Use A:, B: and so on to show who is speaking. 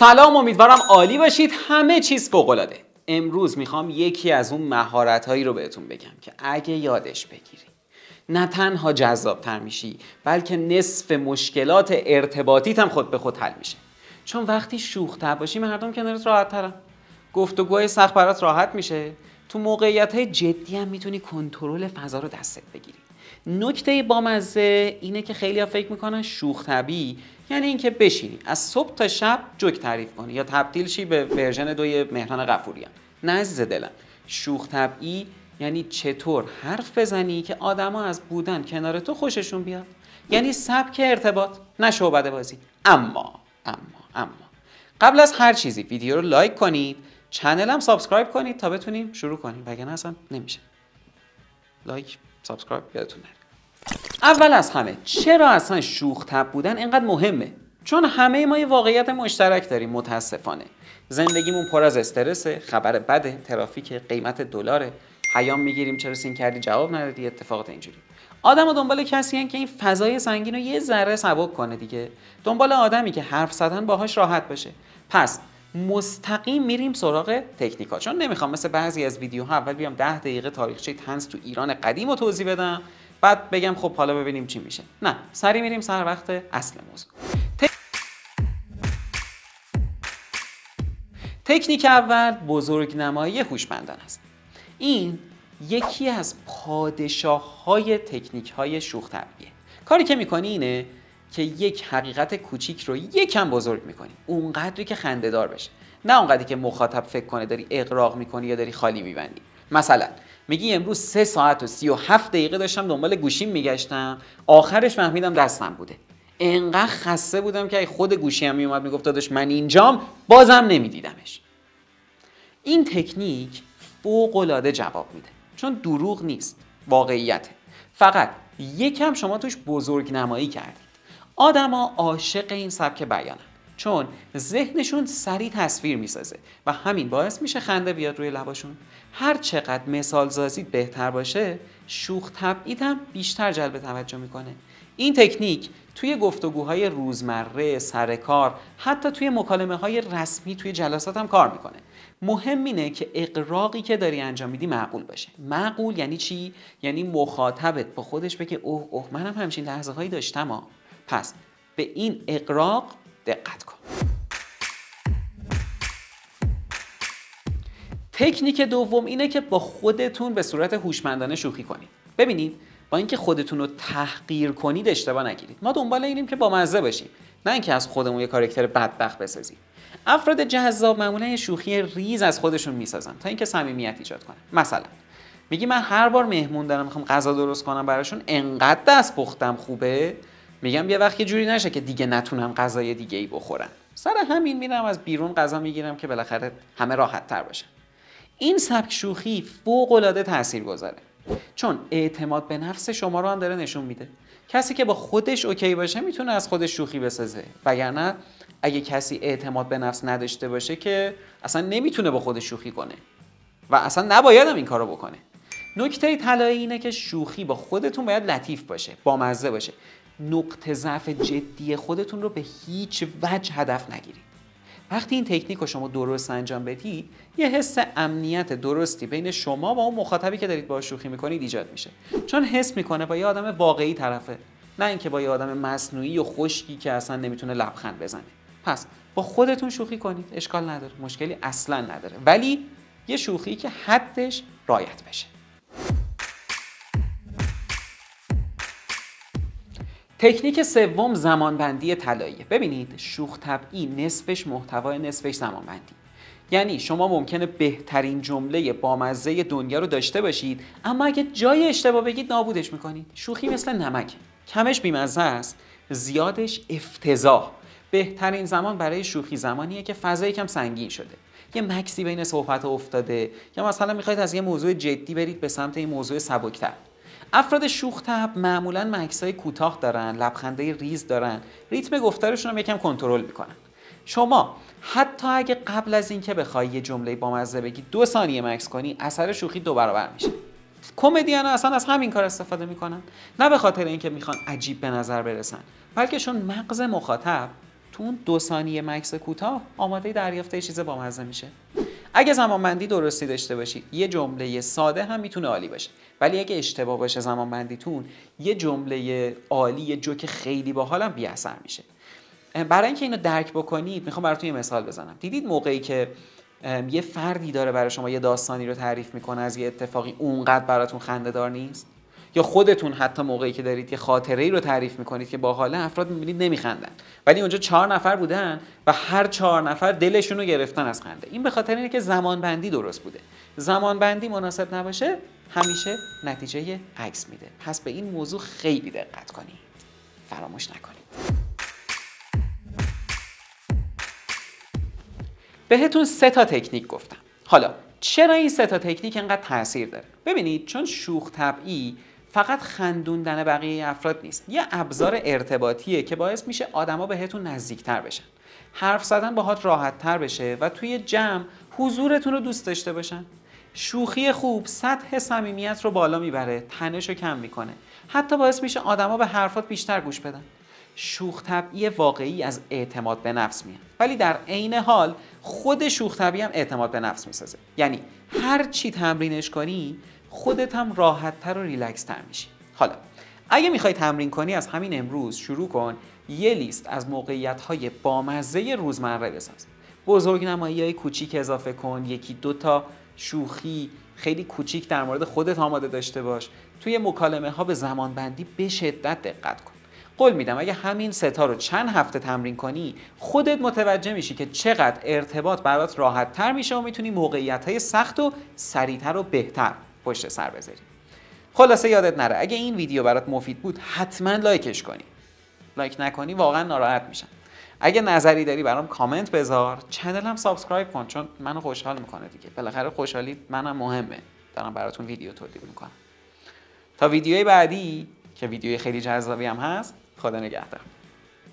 A: سلام، امیدوارم عالی باشید. همه چیز فوق‌العاده. امروز میخوام یکی از اون مهارت‌هایی رو بهتون بگم که اگه یادش بگیری نه تنها جذاب‌تر میشی، بلکه نصف مشکلات ارتباطیت هم خود به خود حل میشه. چون وقتی شوخ طبع باشی مردم کنارت راحت‌ترن. گفتگوهای سخت برات راحت میشه. تو موقعیت‌های جدی هم میتونی کنترل فضا رو دستت بگیری. نکته بامزه اینه که خیلی‌ها فکر میکنن شوخ طبعی یعنی اینکه بشینی از صبح تا شب جوک تعریف کنی یا تبدیل شی به ورژن 2 مهران غفوریان. نه عزیز دلم، شوخ طبعی یعنی چطور حرف بزنی که آدما از بودن کنار تو خوششون بیاد. یعنی سبک ارتباط، نه شعبده بازی. اما قبل از هر چیزی ویدیو رو لایک کنید، چنلم سابسکرایب کنید تا بتونیم شروع کنیم، وگرنه اصلا نمیشه. لایک، سابسکرایب یادتون نره. اول از همه چرا اصلا شوخ طبع بودن اینقدر مهمه؟ چون همه ما یه واقعیت مشترک داریم. متاسفانه زندگیمون پر از استرسه، خبر بده، ترافیک، قیمت دلاره، پیام میگیریم چرا سین کردی جواب ندادی، اتفاقات اینجوری. آدم‌ها دنبال کسی هستن که این فضای سنگین رو یه ذره سبک کنه دیگه. دنبال آدمی که حرف زدن باهاش راحت باشه. پس مستقیم میریم سراغ تکنیکا. چون نمیخوام مثل بعضی از ویدیوها اول بیام 10 دقیقه تاریخچه طنز تو ایران قدیم رو توضیح بدم، بعد بگم خب حالا ببینیم چی میشه. نه، سری میریم سر وقت اصل موضوع. تکنیک اول بزرگنمایی هوشمندانه است. این یکی از پادشاه‌های تکنیک‌های شوخ طبعیه. کاری که می‌کنی اینه که یک حقیقت کوچیک رو یکم بزرگ می‌کنی، اونقدری که خنده‌دار بشه، نه اونقدری که مخاطب فکر کنه داری اغراق می‌کنی یا داری خالی می‌بندی. مثلا میگی امروز 3 ساعت و 37 دقیقه داشتم دنبال گوشیم میگشتم، آخرش فهمیدم دستم بوده. انقدر خسته بودم که خود گوشیم میومد میگفت داداش من اینجام، بازم نمیدیدمش. این تکنیک فوق‌العاده جواب میده، چون دروغ نیست، واقعیته. فقط یکم شما توش بزرگ نمایی کردید. آدما عاشق این سبک بیانن، چون ذهنشون سریع تصویر میسازه و همین باعث میشه خنده بیاد روی لباشون. هر چقدر مثال سازی بهتر باشه، شوخ طبعیت هم بیشتر جلب توجه میکنه. این تکنیک توی گفتگوهای روزمره، سر کار، حتی توی مکالمه‌های رسمی، توی جلسات هم کار میکنه. مهم اینه که اغراقی که داری انجام میدی معقول باشه. معقول یعنی چی؟ یعنی مخاطبت با خودش بگه اوه منم همچین لحظه هایی داشتم. پس به این اغراق دقت کن. تکنیک دوم اینه که با خودتون به صورت هوشمندانه شوخی کنید. ببینید، با اینکه خودتون رو تحقیر کنید اشتباه نگیرید. ما دنبال اینیم که بامزه باشیم، نه اینکه از خودمون یه کاراکتر بدبخت بسازیم. افراد جذاب معمولا یه شوخی ریز از خودشون میسازن تا اینکه صمیمیت ایجاد کنه. مثلا میگی من هر بار مهمون دارم میخوام غذا درست کنم براشون، انقدر دست پختم خوبه، میگم یه وقت یه جوری نشه که دیگه نتونم غذای دیگه ای بخورم، سر همین میرم از بیرون غذا میگیرم که بالاخره همه راحت تر باشن. این سبک شوخی فوق‌العاده تاثیرگذاره، چون اعتماد به نفس شما رو هم داره نشون میده. کسی که با خودش اوکی باشه میتونه از خودش شوخی بسازه، وگرنه اگه کسی اعتماد به نفس نداشته باشه که اصلا نمیتونه با خودش شوخی کنه و اصلا نباید هم این کارو بکنه. نکته طلایی اینه که شوخی با خودتون باید لطیف باشه، بامزه باشه. نقطه ضعف جدی خودتون رو به هیچ وجه هدف نگیرید. وقتی این تکنیک رو شما درست انجام بدید، یه حس امنیت درستی بین شما و اون مخاطبی که دارید باهاش شوخی میکنید ایجاد میشه، چون حس میکنه با یه آدم واقعی طرفه، نه اینکه با یه آدم مصنوعی و خشکی که اصلا نمیتونه لبخند بزنه. پس با خودتون شوخی کنید، اشکال نداره، مشکلی اصلا نداره، ولی یه شوخی که حدش رعایت بشه. تکنیک سوم زمانبندی طلاییه. ببینید، شوخ طبعی نصفش محتوا، نصفش زمانبندی. یعنی شما ممکنه بهترین جمله بامزه دنیا رو داشته باشید، اما اگه جای اشتباه بگید نابودش میکنید. شوخی مثل نمکه، کمش بیمزه است، زیادش افتضاح. بهترین زمان برای شوخی زمانیه که فضا یکم سنگین شده، یه مکسی بین صحبت افتاده، یا مثلا میخواید از یه موضوع جدی برید به سمت این موضوع سبکتر. افراد شوخ طبع معمولاً مکسای کوتاه دارن، لبخندای ریز دارن، ریتم گفتارشون رو یکم کنترل میکنن. شما حتی اگه قبل از اینکه بخوای یه جمله بامزه بگی 2 ثانیه مکس کنی، اثر شوخی 2 برابر میشه. کمدین اصلا از همین کار استفاده میکنن، نه به خاطر اینکه میخوان عجیب به نظر برسن، بلکه چون مغز مخاطب تو اون 2 ثانیه مکث کوتاه آماده دریافت یه چیز بامزه میشه. اگه زمانبندی درستی داشته باشید یه جمله ساده هم میتونه عالی باشه، ولی اگه اشتباه باشه زمانبندیتون یه جمله عالی، یه جوک خیلی باحال هم بی اثر میشه. برای اینکه اینو درک بکنید میخوام براتون یه مثال بزنم. دیدید موقعی که یه فردی داره برای شما یه داستانی رو تعریف میکنه از یه اتفاقی اونقدر براتون خنده‌دار نیست، یا خودتون حتی موقعی که دارید یه خاطره‌ای رو تعریف میکنید که باحاله افراد میبینید نمیخندن، ولی اونجا 4 نفر بودن و هر 4 نفر دلشون رو گرفتن از خنده. این به خاطر اینه که زمانبندی درست بوده. زمانبندی مناسب نباشه همیشه نتیجه عکس میده. پس به این موضوع خیلی دقت کنید، فراموش نکنید. بهتون 3 تا تکنیک گفتم. حالا چرا این 3 تا تکنیک انقدر تاثیر داره؟ ببینید، چون شوخ طبعی فقط خندوندن بقیه افراد نیست، یه ابزار ارتباطیه که باعث میشه آدما بهتون نزدیکتر بشن، حرف زدن باهات راحت‌تر بشه و توی جمع حضورتون رو دوست داشته باشن. شوخی خوب سطح صمیمیت رو بالا میبره، تنش رو کم میکنه، حتی باعث میشه آدما به حرفات بیشتر گوش بدن. شوخ طبعی واقعی از اعتماد به نفس میاد، ولی در عین حال خود شوخ طبعی هم اعتماد به نفس میسازه. یعنی هر چی تمرینش کنی خودت هم راحت‌تر و ریلکس‌تر میشی. حالا اگه میخوای تمرین کنی از همین امروز شروع کن، یه لیست از موقعیت‌های بامزه روزمره بساز. بزرگنمایی‌های کوچیک اضافه کن، 1-2 تا شوخی خیلی کوچیک در مورد خودت آماده داشته باش. توی مکالمه‌ها به زمانبندی به شدت دقت کن. قول میدم اگه همین 3 تا رو چند هفته تمرین کنی خودت متوجه میشی که چقدر ارتباط برات راحت تر میشه و میتونی موقعیت‌های سخت و سریعتر و بهتر پشت سر بذاری. خلاصه یادت نره اگه این ویدیو برات مفید بود حتما لایکش کنی. لایک نکنی واقعا ناراحت میشم. اگه نظری داری برام کامنت بذار، چنلم سابسکرایب کن چون منو خوشحال میکنه دیگه. بالاخره خوشحالی منم مهمه. دارم براتون ویدیو تولید میکنم. تا ویدیوی بعدی که ویدیوی خیلی جذابی هم هست، خدا نگهدار.